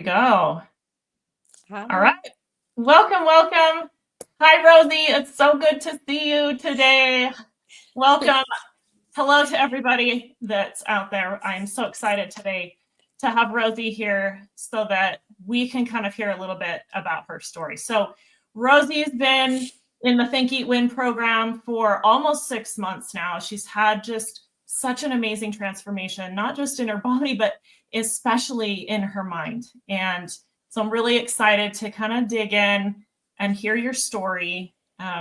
Go. All Hi. right. Welcome, welcome. Hi, Rosie. It's so good to see you today. Welcome. Hello to everybody that's out there. I'm so excited today to have Rosie here so that we can kind of hear a little bit about her story. So, Rosie's been in the Think Eat Win program for almost 6 months now. She's had just such an amazing transformation, not just in her body, but especially in her mind. And so I'm really excited to kind of dig in and hear your story,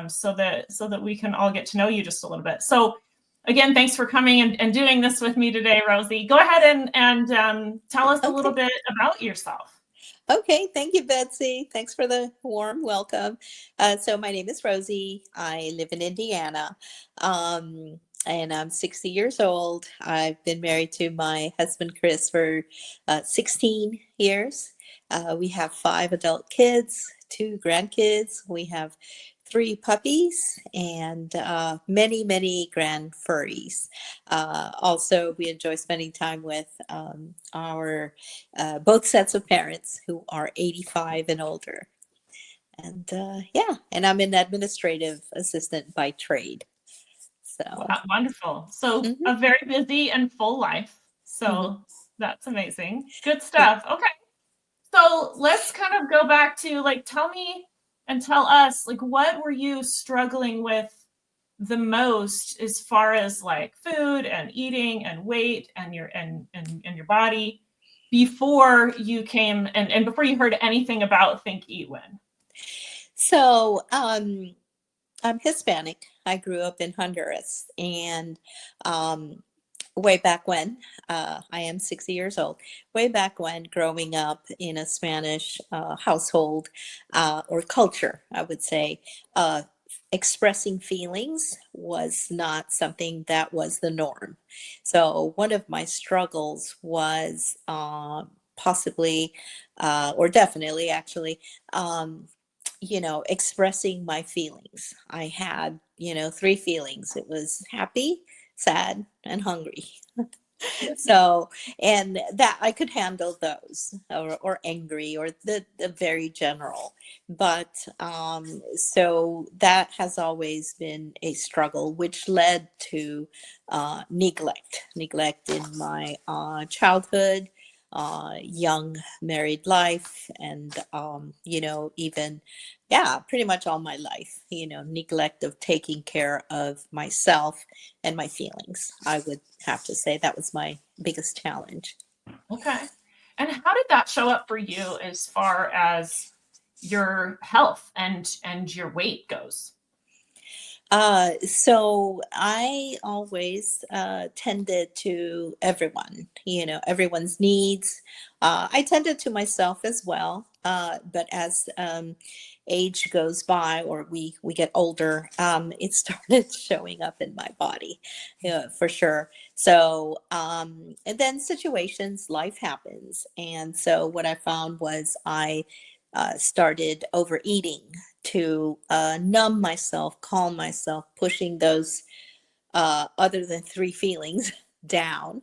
so that we can all get to know you just a little bit. So again, thanks for coming and doing this with me today, Rosie. Go ahead and tell us a little Okay. bit about yourself. Okay. Thank you, Betsy. Thanks for the warm welcome. So my name is Rosie. I live in Indiana. And I'm 60 years old. I've been married to my husband, Chris, for 16 years. We have 5 adult kids, 2 grandkids. We have 3 puppies and many, many grand furries. Also, we enjoy spending time with our both sets of parents who are 85 and older. And yeah, and I'm an administrative assistant by trade. So, Wow, wonderful. So mhm, a very busy and full life. mhm. So that's amazing. Good Yeah. stuff. Okay. So let's kind of go back to like tell me and tell us like what were you struggling with the most as far as like food and eating and weight and your body before you came and before you heard anything about Think Eat Win. So, I'm Hispanic. I grew up in Honduras, and um, way back when, I am 60 years old. Way back when, growing up in a Spanish household or culture, I would say, uh, expressing feelings was not something that was the norm. So, one of my struggles was possibly, or definitely actually, um, expressing my feelings. I had, 3 feelings. It was happy, sad, and hungry. So, and that I could handle those, or angry, or the very general. But so that has always been a struggle, which led to neglect in my childhood, young married life, and even, yeah, pretty much all my life, neglect of taking care of myself and my feelings. I would have to say that was my biggest challenge. Okay. And how did that show up for you as far as your health and your weight goes? So I always tended to everyone, everyone's needs. I tended to myself as well. But as age goes by, or we get older, it started showing up in my body, for sure. So, and then situations, life happens. And so what I found was I started overeating to numb myself, calm myself, pushing those other than 3 feelings down.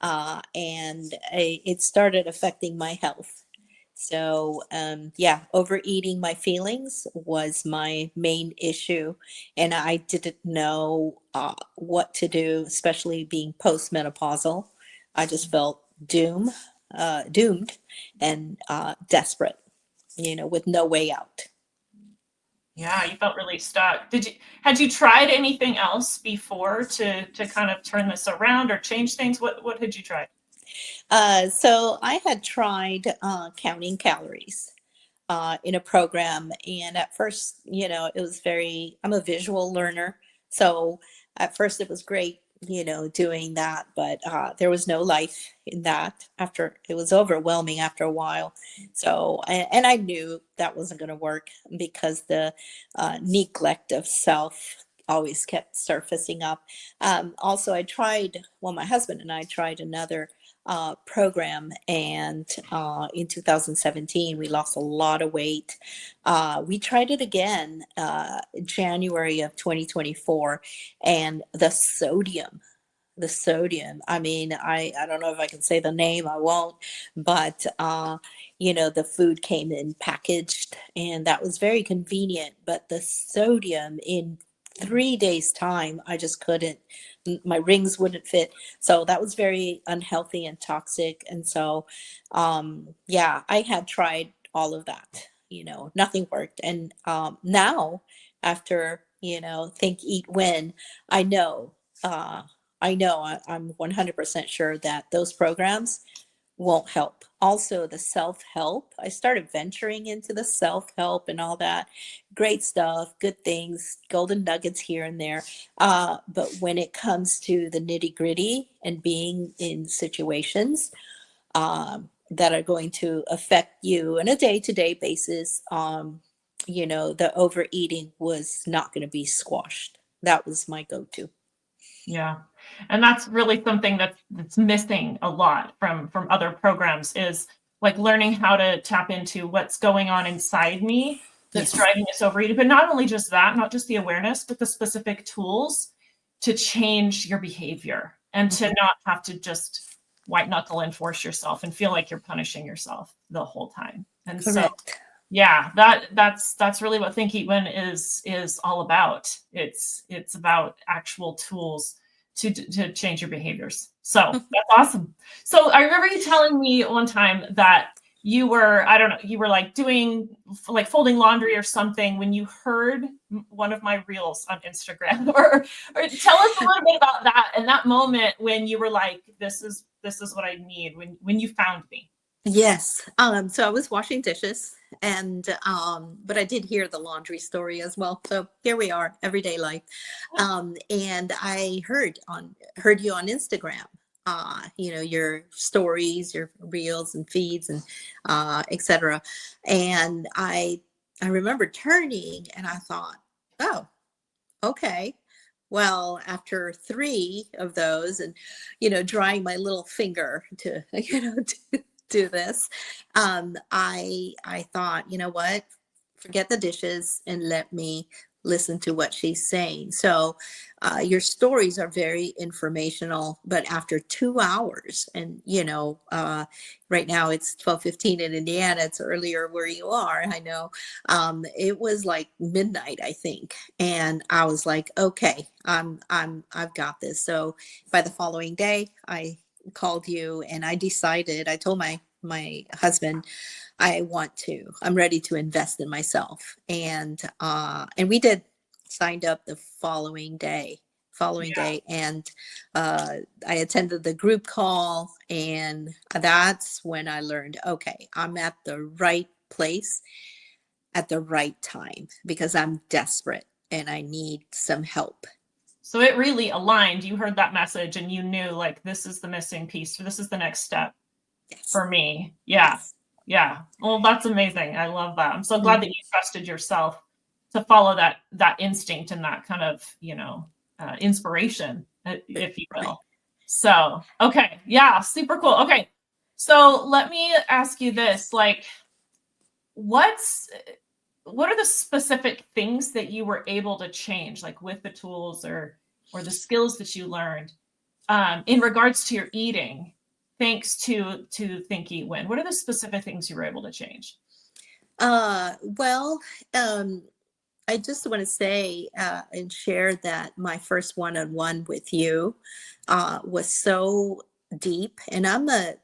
And it started affecting my health. So, yeah, overeating my feelings was my main issue. And I didn't know what to do, especially being postmenopausal. I just felt doomed and desperate, with no way out. Yeah, you felt really stuck. Had you tried anything else before to kind of turn this around or change things? What had you tried? So I had tried counting calories in a program, and at first, it was I'm a visual learner, so at first it was great, doing that, but there was no life in that. After it was overwhelming after a while, so and I knew that wasn't going to work because the neglect of self always kept surfacing up. Also, well, my husband and I tried another program. And in 2017, we lost a lot of weight. We tried it again January of 2024, and the sodium. the sodium. I mean, I don't know if I can say the name, I won't, but the food came in packaged, and that was very convenient. But the sodium in 3 days time, I just couldn't, my rings wouldn't fit. So that was very unhealthy and toxic. And so yeah, I had tried all of that, nothing worked. And now, after think, eat, win, I know uh, I'm 100% sure that those programs won't help. Also, the self-help, I started venturing into the self-help and all that. Great stuff, good things, golden nuggets here and there. But when it comes to the nitty-gritty and being in situations that are going to affect you on a day-to-day basis, the overeating was not going to be squashed. That was my go-to. Yeah. And that's really something that's missing a lot from other programs, is like learning how to tap into what's going on inside me that's Yes. driving this overeating. But not only just that, not just the awareness, but the specific tools to change your behavior and to not have to just white knuckle and force yourself and feel like you're punishing yourself the whole time. And so Correct. yeah, that's really what Think Eat Win is all about. It's about actual tools to change your behaviors. So that's awesome. So I remember you telling me one time that you were, I don't know, you were like doing like folding laundry or something when you heard one of my reels on Instagram, or tell us a little bit about that and that moment when you were like, this is what I need, when you found me. Yes. So I was washing dishes, and but I did hear the laundry story as well. So here we are, everyday life. And I heard you on Instagram. Your stories, your reels and feeds, and etc. And I remember turning, and I thought, oh, okay. Well, after 3 of those, and drying my little finger to to do this, I thought, you know what, forget the dishes and let me listen to what she's saying. So your stories are very informational, but after 2 hours, and right now it's 12:15 in Indiana, it's earlier where you are, I know. It was like midnight, I think, and I was like, okay, I've got this. So by the following day, I called you, and I told my husband, I'm ready to invest in myself. And we did, signed up the following day, and I attended the group call, and that's when I learned, okay, I'm at the right place at the right time, because I'm desperate and I need some help. So it really aligned. You heard that message and you knew, like, this is the missing piece. This is the next step Yes. for me. Yeah. Yes. Yeah. Well, that's amazing. I love that. I'm so glad that Mhm. you trusted yourself to follow that instinct and that kind of, inspiration, if you Right. will. So, okay. Yeah. Super cool. Okay. So let me ask you this, like, what's what are the specific things that you were able to change, like with the tools or the skills that you learned, in regards to your eating, thanks to Think Eat Win? What are the specific things you were able to change? Well, I just want to say and share that my first one-on-one with you was so deep, and I'm a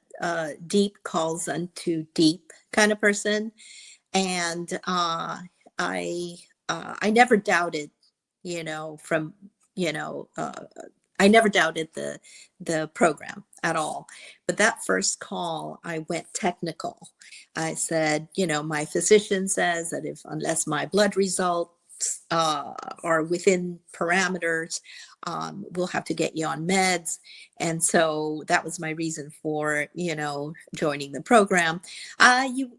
deep calls unto deep kind of person. And I I never doubted, from you know I never doubted the program at all. But that first call, I went technical. I said, my physician says that if unless my blood results are within parameters, we'll have to get you on meds. And so that was my reason for, joining the program.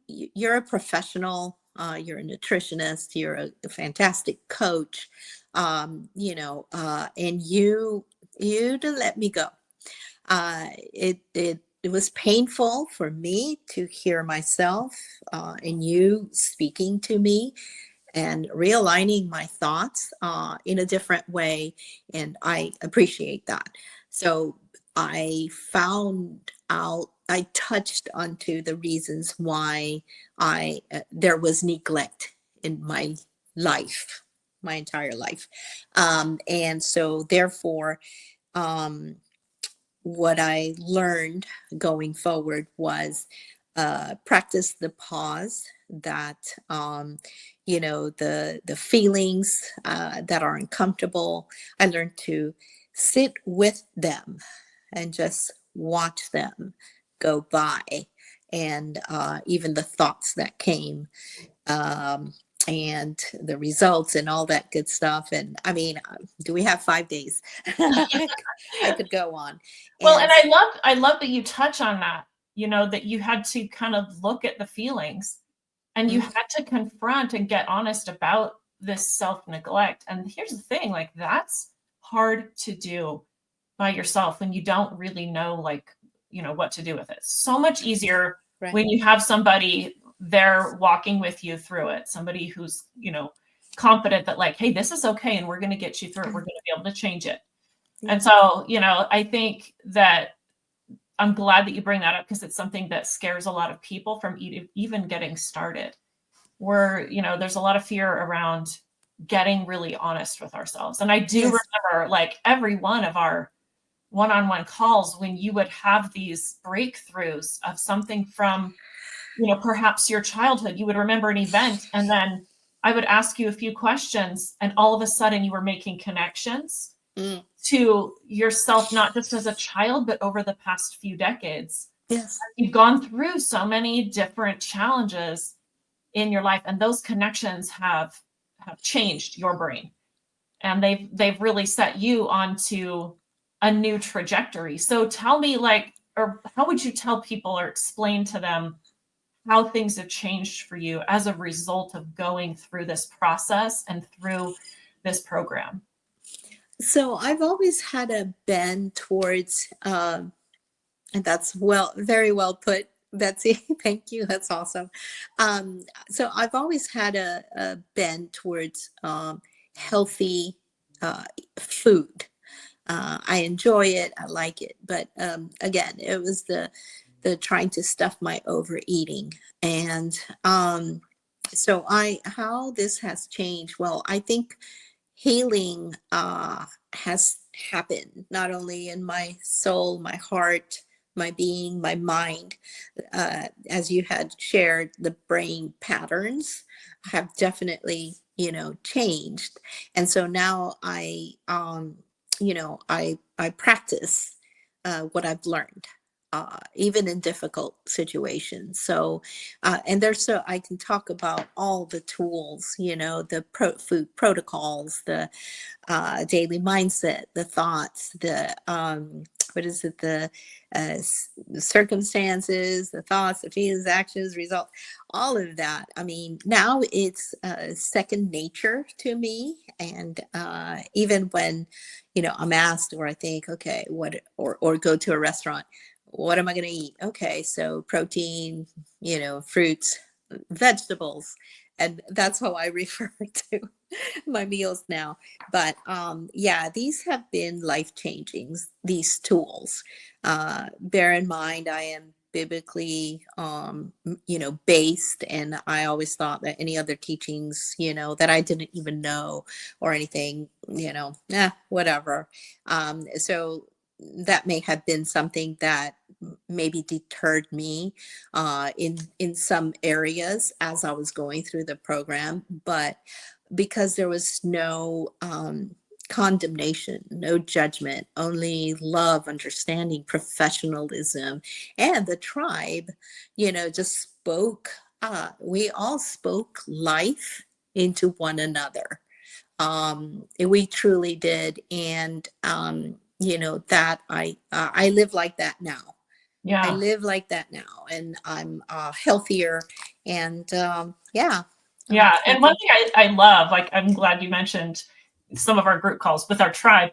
You're a professional. You're a nutritionist. You're a fantastic coach. And you didn't let me go. It was painful for me to hear myself and you speaking to me and realigning my thoughts in a different way. And I appreciate that. So I found out, I touched onto the reasons why there was neglect in my life, my entire life. And so therefore, um, what I learned going forward was practice the pause, that the feelings that are uncomfortable. I learned to sit with them and just watch them go by, and even the thoughts that came, um, and the results and all that good stuff. And I mean, do we have 5 days? I could go on. Well, and And I love that you touch on that, that you had to kind of look at the feelings and you mm, had to confront and get honest about this self-neglect. And here's the thing, like that's hard to do by yourself when you don't really know what to do with it. So much easier right. when you have somebody there walking with you through it, somebody who's, confident that like, hey, this is okay and we're going to get you through it. We're going to be able to change it. Yeah. And so, I think that I'm glad that you bring that up because it's something that scares a lot of people from even getting started. Where, there's a lot of fear around getting really honest with ourselves. And I do Yes. remember like every one of our one-on-one calls when you would have these breakthroughs of something from, perhaps your childhood. You would remember an event and then I would ask you a few questions and all of a sudden you were making connections Mm, to yourself, not just as a child, but over the past few decades. yes. You've gone through so many different challenges in your life, and those connections have changed your brain, and they've really set you onto a new trajectory. So tell me, like, or how would you tell people or explain to them how things have changed for you as a result of going through this process and through this program? So I've always had a bend towards, and that's very well put, Betsy. Thank you. That's awesome. So I've always had a bend towards healthy food. I enjoy it. I like it. But again, it was the trying to stuff my overeating. And so how this has changed. Well, I think healing has happened not only in my soul, my heart, my being, my mind. As you had shared, the brain patterns have definitely, changed. And so now I practice what I've learned. Even in difficult situations. So, and there's so I can talk about all the tools, the food protocols, the daily mindset, the thoughts, the what is it, circumstances, the thoughts, the feelings, actions, results, all of that. I mean, now it's second nature to me. And even when, I'm asked, or I think, okay, or go to a restaurant, what am I going to eat? Okay, so protein, fruits, vegetables. And that's how I refer to my meals now. But yeah, these have been life changing, these tools. Bear in mind, I am biblically, based, and I always thought that any other teachings, that I didn't even know or anything, whatever. So that may have been something that maybe deterred me in some areas as I was going through the program, but because there was no condemnation, no judgment, only love, understanding, professionalism, and the tribe, just spoke. We all spoke life into one another. We truly did, and that I live like that now. I Yeah. live like that now, and I'm healthier, and yeah, Yeah. And one happy. thing I love, like, I'm glad you mentioned some of our group calls with our tribe.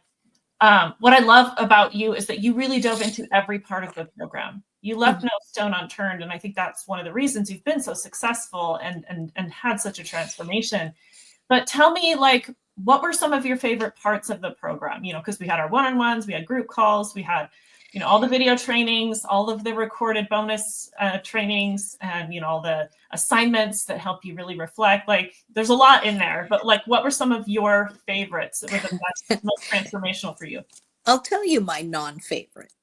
What I love about you is that you really dove into every part of the program. You left Mhm. no stone unturned. And I think that's one of the reasons you've been so successful and had such a transformation. But tell me, like, what were some of your favorite parts of the program? Because we had our one-on-ones, we had group calls, we had, all the video trainings, all of the recorded bonus trainings, and, all the assignments that help you really reflect. Like, there's a lot in there, but like, what were some of your favorites that were the most transformational for you? I'll tell you my non-favorite,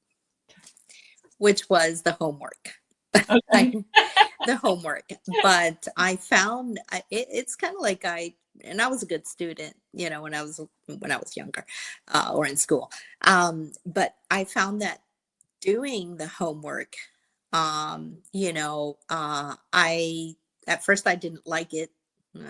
which was the homework. Okay. The homework. But I found it's kind of like and I was a good student, when I was younger, or in school. But I found that doing the homework, I at first I didn't like it.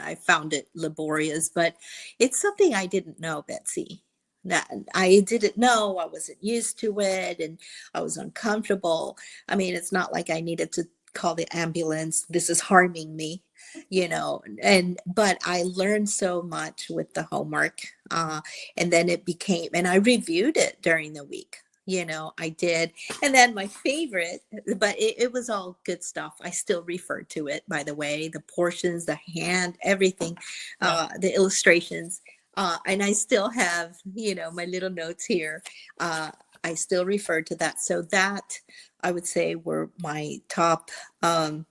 I found it laborious, but it's something I didn't know, Betsy. That I didn't know. I wasn't used to it, and I was uncomfortable. I mean, it's not like I needed to call the ambulance. This is harming me, but I learned so much with the homework. And then it became, and I reviewed it during the week. I did. And then my favorite, but it was all good stuff. I still refer to it, by the way, the portions, the hand, everything, the illustrations. And I still have, my little notes here. I still refer to that. So that, I would say, were my top, I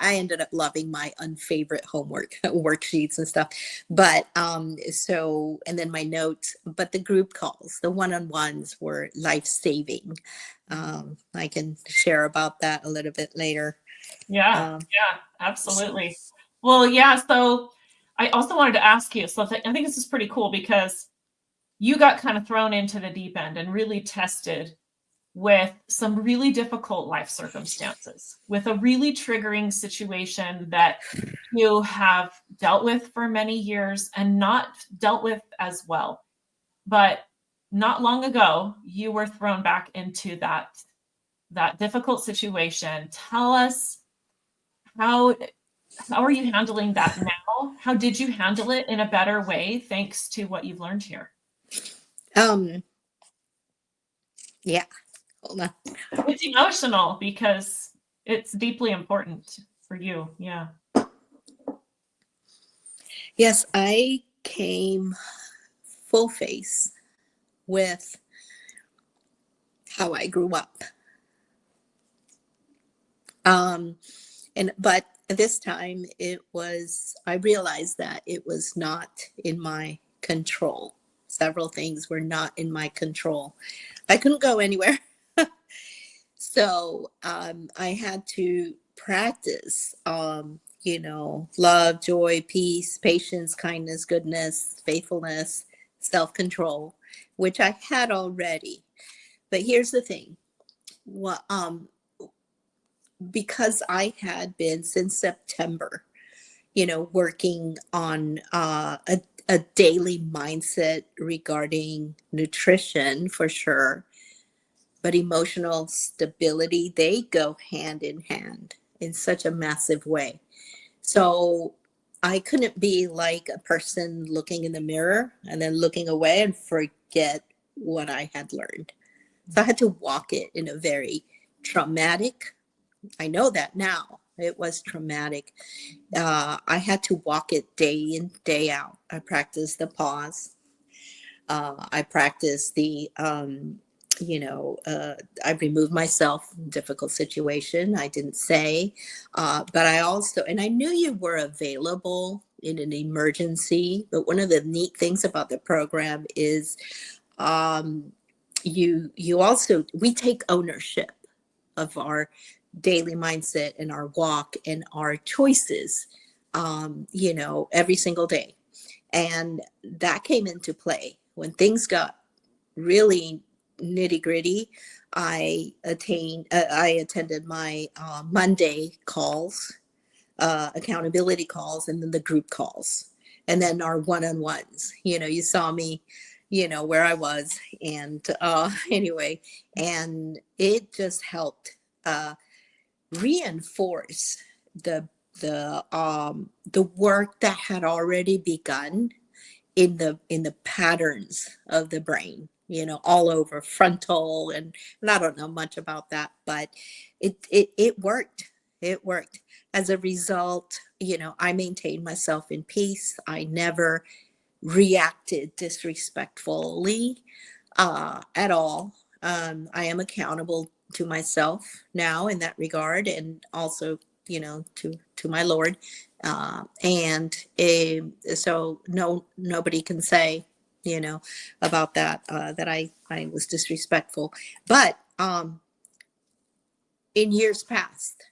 ended up loving my unfavorite homework worksheets and stuff. But and then my notes, but the group calls, the one-on-ones were life-saving. I can share about that a little bit later. Yeah, absolutely. Well, yeah, so I also wanted to ask you, so I think this is pretty cool because you got kind of thrown into the deep end and really tested with some really difficult life circumstances, with a really triggering situation that you have dealt with for many years and not dealt with as well. But not long ago, you were thrown back into that difficult situation. Tell us, how are you handling that now? How did you handle it in a better way thanks to what you've learned here? Yeah. Hold on. It's emotional because it's deeply important for you. Yeah. Yes, I came full face with how I grew up. But this time I realized that it was not in my control. Several things were not in my control. I couldn't go anywhere. So I had to practice, love, joy, peace, patience, kindness, goodness, faithfulness, self-control, which I had already. But here's the thing. Because I had been since September, working on a daily mindset regarding nutrition for sure, but emotional stability, they go hand in hand in such a massive way. So I couldn't be like a person looking in the mirror and then looking away and forget what I had learned. So I had to walk it in a very traumatic, I know that now. It was traumatic. I had to walk it day in, day out. I practiced the pause. I practiced I removed myself from difficult situation. I didn't say, but and I knew you were available in an emergency. But one of the neat things about the program is we take ownership of our daily mindset and our walk and our choices, every single day. And that came into play when things got really nitty gritty. I attended my Monday calls, accountability calls, and then the group calls, and then our one-on-ones. You saw me, where I was, and anyway, and it just helped reinforce the work that had already begun in the patterns of the brain, all over frontal, and I don't know much about that, but it worked. It worked. As a result, I maintained myself in peace. I never reacted disrespectfully at all. I am accountable to myself now in that regard, and also, to my Lord. And so nobody can say, about that, that I was disrespectful. But in years past,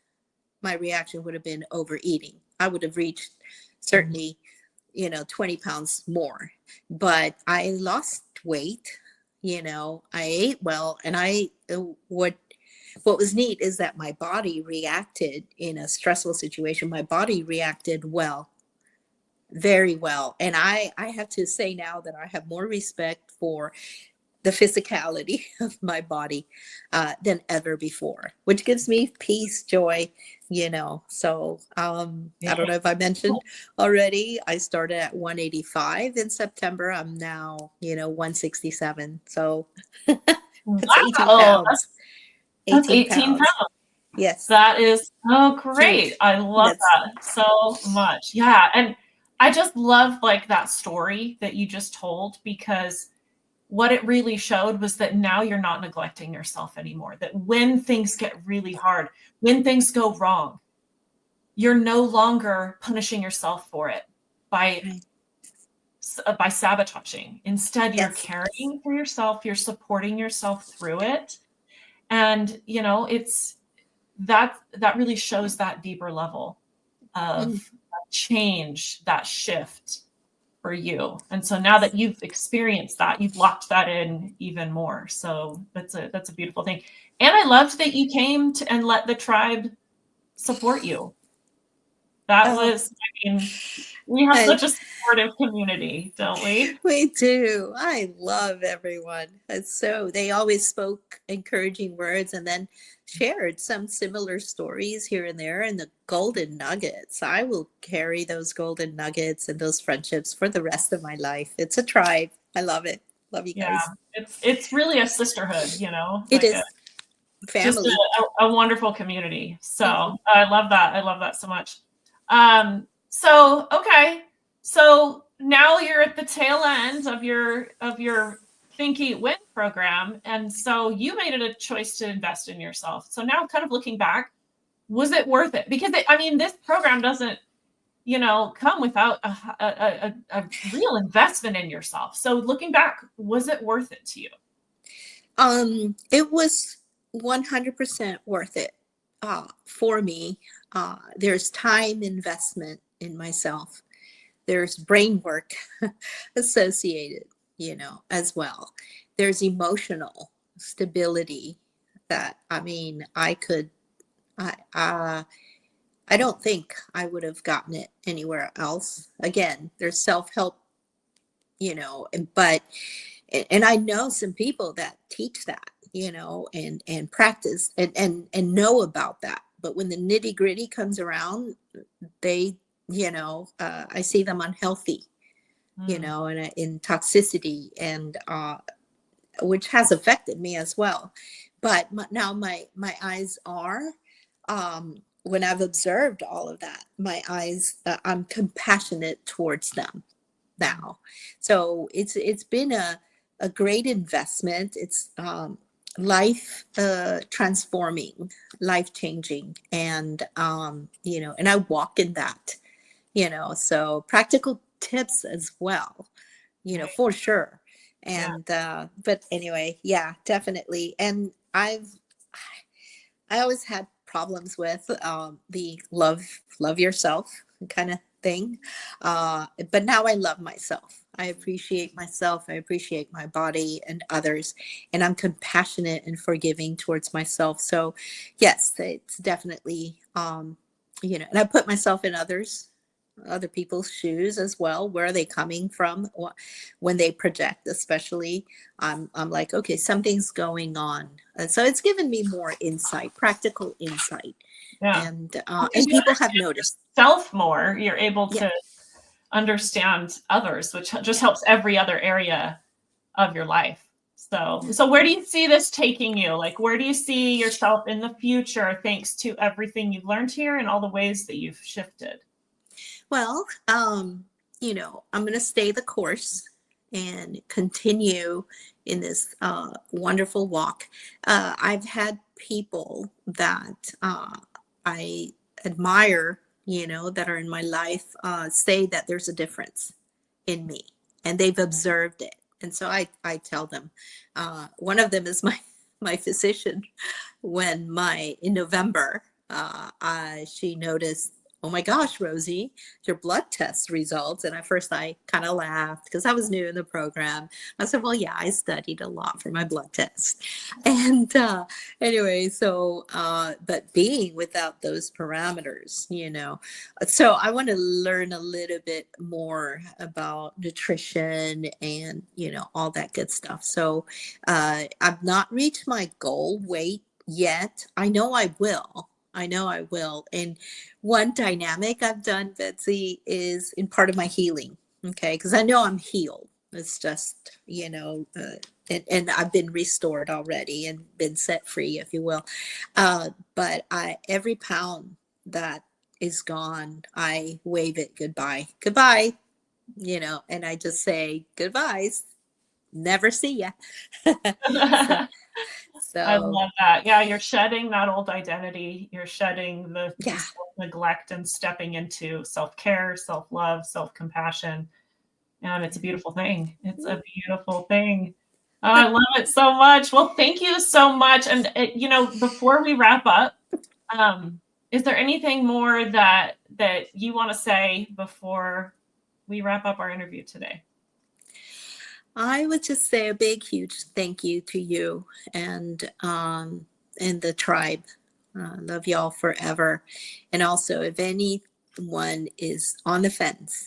my reaction would have been overeating. I would have reached certainly, 20 pounds more, but I lost weight. I ate well, and what was neat is that my body reacted in a stressful situation. My body reacted well, very well. And I have to say now that I have more respect for the physicality of my body than ever before, which gives me peace, joy, So I don't know if I mentioned already, I started at 185 in September. I'm now, 167. So that's 18 Wow, pounds. that's 18 18 pounds. pounds. Yes. That is so great. Huge. I love That's that so much. Yeah. And I just love like that story that you just told, because what it really showed was that now you're not neglecting yourself anymore. That when things get really hard, when things go wrong, you're no longer punishing yourself for it by right. by sabotaging. Instead, you're Yes. caring for yourself, you're supporting yourself through it. And it's that really shows that deeper level Mm. of change, that shift for you. And so now that you've experienced that, you've locked that in even more. So that's a beautiful thing. And I loved that you came to and let the tribe support you. That Oh, was, I mean, we have I such a supportive community, don't we? We do. I love everyone. They always spoke encouraging words and then shared some similar stories here and there, and the golden nuggets. I will carry those golden nuggets and those friendships for the rest of my life. It's a tribe. I love it. Love you Yeah, guys. it's really a sisterhood, It like is just family. a wonderful community. Mhm. So I love that. I love that so much. So okay, so now you're at the tail end of your Think Eat Win program, and so you made it a choice to invest in yourself. So now, kind of looking back, was it worth it? Because I mean, this program doesn't come without a real investment in yourself. So looking back, was it worth it to you? It was 100% worth it for me. There's time investment in myself. There's brain work associated, as well. There's emotional stability that, I mean, I don't think I would have gotten it anywhere else. Again, there's self-help, but and I know some people that teach that, and practice and know about that. But when the nitty gritty comes around, they, I see them unhealthy, Mm. and in toxicity, and which has affected me as well. But now my eyes are, when I've observed all of that, my eyes, I'm compassionate towards them now. So it's been a great investment. It's life transforming, life changing, and and I walk in that. So practical tips as well, Right. for sure. Yeah. And but anyway, yeah, definitely. And I always had problems with the love yourself kind of thing. But now I love myself. I appreciate myself. I appreciate my body and others. And I'm compassionate and forgiving towards myself. So, yes, it's definitely, and I put myself in other people's shoes as well. Where are they coming from when they project? Especially, I'm like, okay, something's going on. And so it's given me more insight, practical insight, Yeah. and Well, and 'cause you people have understand noticed. yourself more, you're able Yeah. to understand others, which just helps every other area of your life. So where do you see this taking you? Like, where do you see yourself in the future, thanks to everything you've learned here and all the ways that you've shifted? Well, I'm going to stay the course and continue in this wonderful walk. I've had people that I admire, that are in my life, say that there's a difference in me, and they've observed it. And so I tell them, one of them is my physician. In November, she noticed, oh my gosh, Rosie, your blood test results. And at first I kind of laughed because I was new in the program. I said, well, yeah, I studied a lot for my blood test. And anyway, but being without those parameters, so I want to learn a little bit more about nutrition and, all that good stuff. So I've not reached my goal weight yet. I know I will. And one dynamic I've done, Betsy, is in part of my healing. Okay. Because I know I'm healed. It's just, and I've been restored already and been set free, if you will. But every pound that is gone, I wave it goodbye. Goodbye. And I just say goodbyes. Never see ya. so, I so love that. Yeah, you're shedding that old identity. You're shedding the yeah. neglect and stepping into self-care, self-love, self-compassion. And it's a beautiful thing. It's a beautiful thing. Oh, I love it so much. Well, thank you so much. And, before we wrap up, is there anything more that you want to say before we wrap up our interview today? I would just say a big, huge thank you to you and the tribe. Love y'all forever. And also, if anyone is on the fence,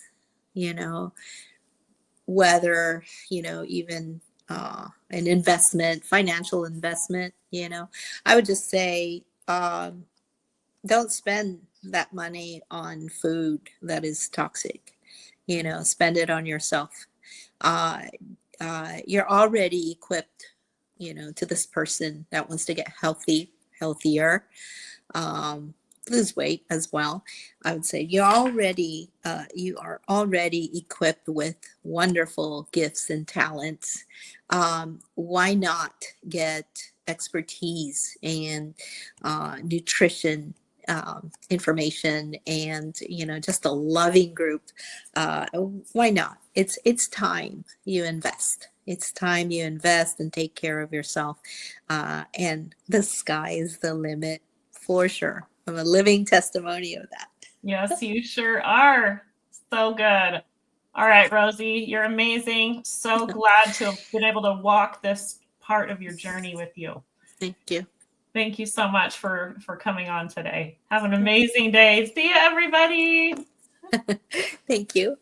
whether, even an investment, financial investment, I would just say, don't spend that money on food that is toxic. Spend it on yourself. You're already equipped, to this person that wants to get healthier, lose weight as well. I would say you are already equipped with wonderful gifts and talents. Why not get expertise and nutrition information and just a loving group? Why not? It's time you invest. It's time you invest and take care of yourself, and the sky is the limit for sure. I'm a living testimony of that. Yes, you sure are. So good. All right, Rosie, you're amazing. So glad to have been able to walk this part of your journey with you. Thank you. Thank you so much for coming on today. Have an amazing day. See you, everybody. Thank you.